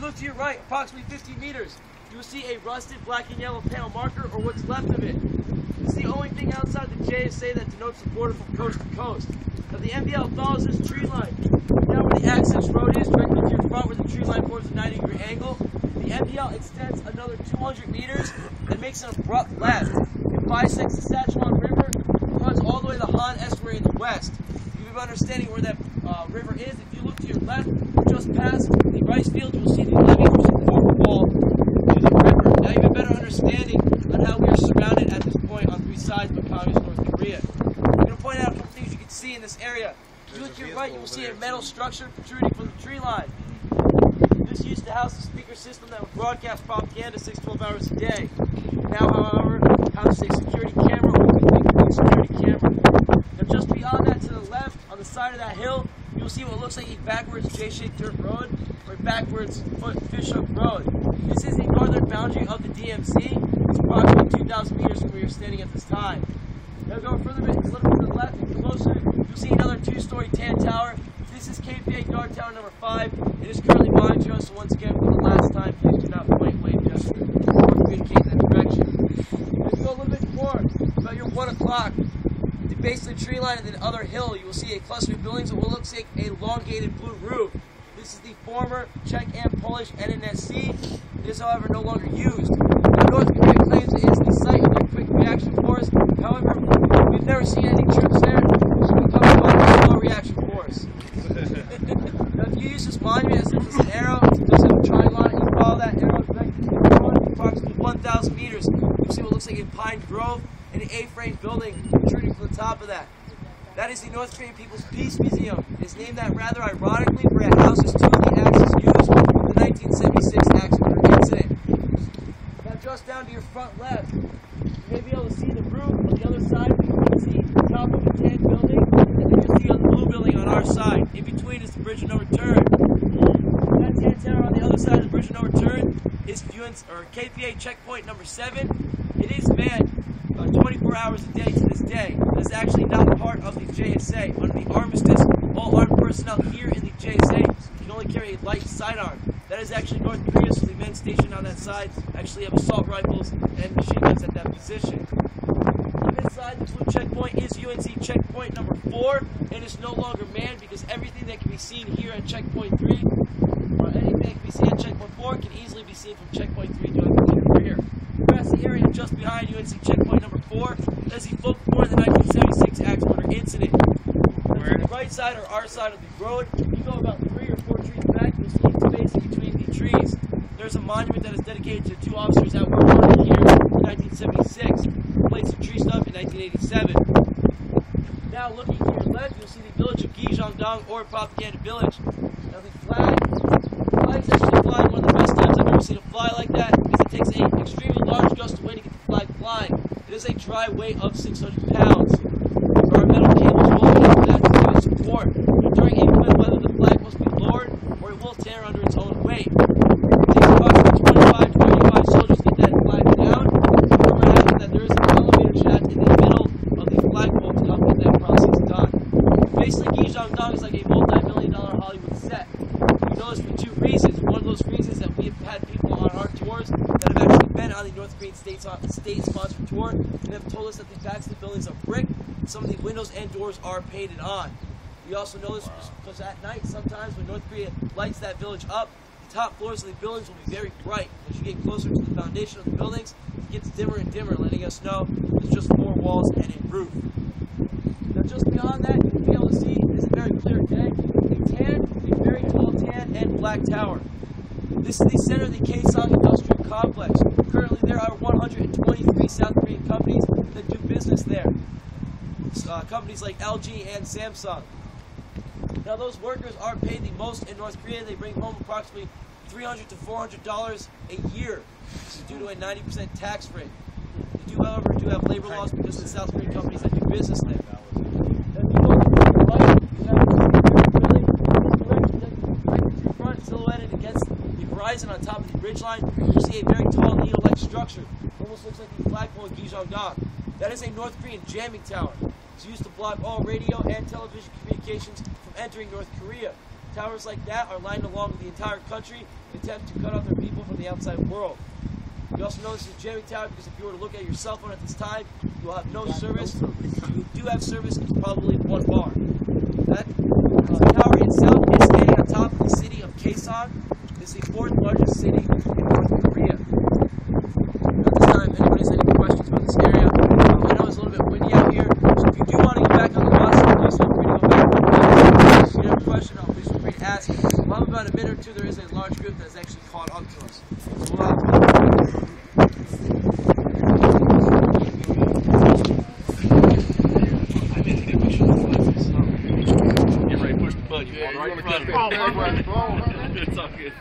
look to your right, approximately 50 meters, you will see a rusted black and yellow panel marker, or what's left of it. It's the only thing outside the JSA that denotes the border from coast to coast. Now the MBL follows this tree line. Now where the access road is, directly to your front where the tree line forms a 90-degree angle, the MBL extends another 200 meters and makes an abrupt left. It bisects the Saskatchewan River and runs all the way to the Han Estuary in the west. You have an understanding where that river is. If you look to your left, just past the rice field, you will see the levee, which is the forward wall to the river. Now you have a better understanding on how we are surrounded at this point on three sides of communist North Korea. I'm going to point out a couple things you can see in this area. If you look to your right, you will see a metal structure protruding from the tree line. This used to house the speaker system that would broadcast propaganda 6-12 hours a day. Now, however, houses a security camera or a complete security camera. Now, just beyond that to the left, on the side of that hill, you'll see what looks like a backwards J-shaped dirt road or a backwards fish-hook road. This is the northern boundary of the DMZ. It's approximately 2,000 meters from where you're standing at this time. Now, go further a little bit to the left and closer, you'll see another two-story tan tower. This is KPA guard tower number 5. It is currently monitoring us, so once again, for the last time, please do not point blank gesture or communicate in that direction. Let's go a little bit more. About your 1 o'clock, at the base of the tree line and the other hill, you will see a cluster of buildings that will look like an elongated blue roof. This is the former Czech and Polish NNSC. It is, however, no longer used. Now, North Korea claims it is the site of their quick reaction force. However, we've never seen any troops there, so we come up with a slow reaction force. Now, if you use this monument as if it's an arrow, it does have a triangle on it, you follow that arrow directly approximately 1,000 meters. You'll see what looks like a pine grove and an A-frame building protruding from the top of that. That is the North Korean People's Peace Museum. It's named that rather ironically, where it houses two of the axes used for the 1976 axe murder incident. Now, just down to your front left, you may be able to see the roof. On the other side, you can see the top of the tan building, and then you'll see on the blue building on our side. In between is the bridge of no return. That tan tower on the other side of the bridge of no return is KPA checkpoint number 7. It is manned 24 hours a day to this day. That's actually not part of the JSA. Under the armistice, all armed personnel here in the JSA can only carry a light sidearm. That is actually North Korea, so the men stationed on that side actually have assault rifles and machine guns at that position. On this side, the blue checkpoint is UNC checkpoint number 4, and it's no longer manned because everything that can be seen here at checkpoint 3, or anything that can be seen at checkpoint 4, can easily be seen from checkpoint 3 to your rear. That's the area just behind UNC checkpoint number 4. That is the focal point of the 1976 axe murder incident. Where? On the right side or our side of the road, you go about 3 or 4 trees back, you'll see a space in between the trees. There's a monument that is dedicated to 2 officers that were murdered here in 1976, replaced the tree stump in 1987. Now, looking to your left, you'll see the village of Gijongdong, or Propaganda Village. Now, the flag's actually flying one of the best times I've ever seen it fly like that, because it takes an extremely large gust of wind to get the flag flying. It is a dry weight of 600 pounds. There are metal cables rolling into that to give it support. During inclement weather, the flag must be lowered, or it will tear under its own weight. It takes approximately 25 to 35 soldiers to get that flag down. Remember having that there is an elevator shaft in the middle of the flagpole to help get that process done. Basically, Gijongdong is like a multi-million-dollar Hollywood set. We know this for 2 reasons. One of those reasons is that we have had people on our tours that have actually been on the North Korean state-sponsored tour and have told us that the backs of the buildings are brick, and some of the windows and doors are painted on. We also know this because at night, sometimes when North Korea lights that village up, the top floors of the buildings will be very bright. As you get closer to the foundation of the buildings, it gets dimmer and dimmer, letting us know there's just 4 walls and a roof. Now, just beyond that, you'll be able to see, it's a very clear day, a very tall tan and black tower. This is the center of the Kaesong Industrial Complex. Currently, there are 123 South Korean companies that do business there. Companies like LG and Samsung. Now, those workers are paid the most in North Korea. They bring home approximately $300 to $400 a year. This is due to a 90% tax rate. They do, however, have labor laws because of the South Korean companies that do business there. Now, if you look to the right, you have this building. This direction, right to your front, silhouetted against the horizon on top of the ridgeline. You see a very tall needle-like structure. Almost looks like the flagpole in Gijongdong. That is a North Korean jamming tower. It's used to block all radio and television communications from entering North Korea. Towers like that are lined along the entire country in attempt to cut off their people from the outside world. You also know this is a jamming tower because if you were to look at your cell phone at this time, you will have no service. If you do have service, it's probably one bar. That tower itself is standing on top of the city of Kaesong. It's the fourth largest city in North Korea. At this time, if anybody has any questions about this area, I know it's a little bit windy out here, so if you do want to get back on the bus, please feel free to go back. If you have a question, please feel free to ask. We'll have about a minute or two. There is a large group that has actually caught up to us. So we'll have Get ready to push the button. Yeah, right. It's all good.